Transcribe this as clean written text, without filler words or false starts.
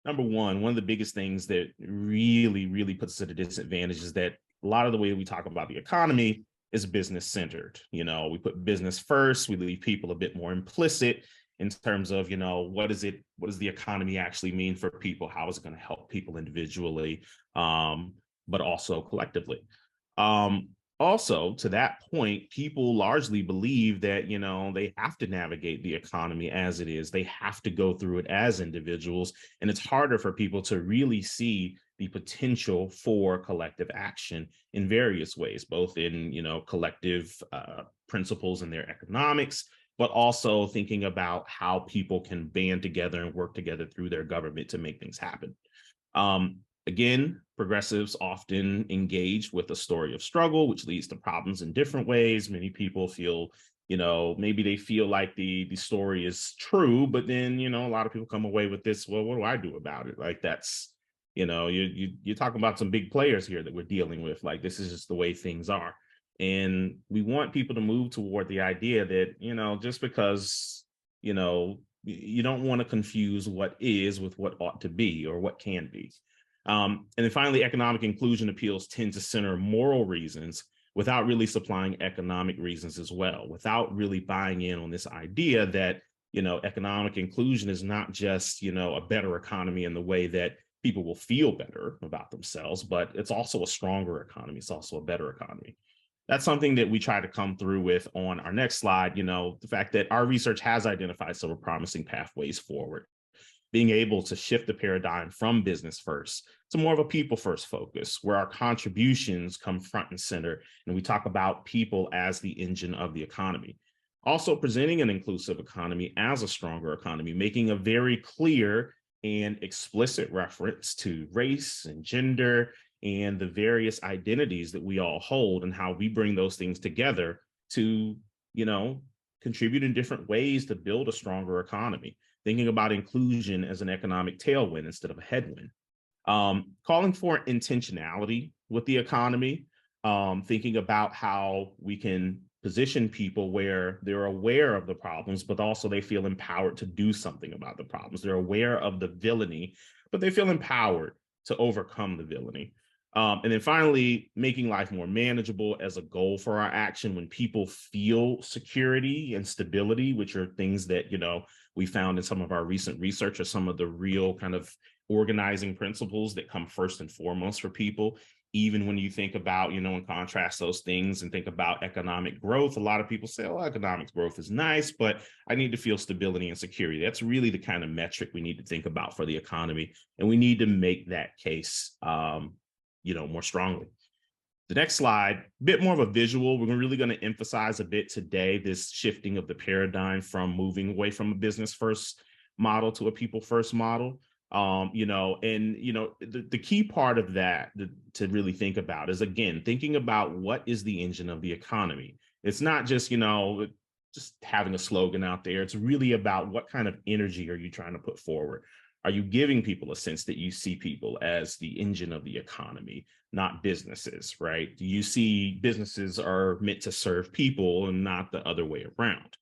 Number one of the biggest things that really puts us at a disadvantage is that a lot of the way we talk about the economy is business centered. We put business first. We leave people a bit more implicit in terms of, what does the economy actually mean for people? How is it going to help people individually, but also collectively? Also, to that point, people largely believe that, they have to navigate the economy as it is. They have to go through it as individuals. And it's harder for people to really see the potential for collective action in various ways, both in, collective principles in their economics, but also thinking about how people can band together and work together through their government to make things happen. Again, progressives often engage with a story of struggle, which leads to problems in different ways. Many people feel, maybe they feel like the story is true, but then, a lot of people come away with this, well, what do I do about it? Like that's, you're talking about some big players here that we're dealing with. Like this is just the way things are. And we want people to move toward the idea that, just because, you don't want to confuse what is with what ought to be or what can be. And then finally, economic inclusion appeals tend to center moral reasons without really supplying economic reasons as well, without really buying in on this idea that, economic inclusion is not just, a better economy in the way that people will feel better about themselves, but it's also a stronger economy. It's also a better economy. That's something that we try to come through with on our next slide, the fact that our research has identified several promising pathways forward. Being able to shift the paradigm from business first to more of a people first focus, where our contributions come front and center, and we talk about people as the engine of the economy. Also presenting an inclusive economy as a stronger economy, making a very clear and explicit reference to race and gender and the various identities that we all hold and how we bring those things together to, contribute in different ways to build a stronger economy. Thinking about inclusion as an economic tailwind instead of a headwind. Calling for intentionality with the economy, thinking about how we can position people where they're aware of the problems, but also they feel empowered to do something about the problems. They're aware of the villainy, but they feel empowered to overcome the villainy. And then finally, making life more manageable as a goal for our action. When people feel security and stability, which are things that, we found in some of our recent research are some of the real kind of organizing principles that come first and foremost for people. Even when you think about, and contrast those things and think about economic growth, a lot of people say, oh, economic growth is nice, but I need to feel stability and security. That's really the kind of metric we need to think about for the economy. And we need to make that case, more strongly. The next slide, a bit more of a visual. We're really going to emphasize a bit today this shifting of the paradigm from moving away from a business first model to a people first model. The key part of that to really think about is, again, thinking about what is the engine of the economy. It's not just, just having a slogan out there. It's really about what kind of energy are you trying to put forward? Are you giving people a sense that you see people as the engine of the economy, not businesses, right? Do you see businesses are meant to serve people and not the other way around?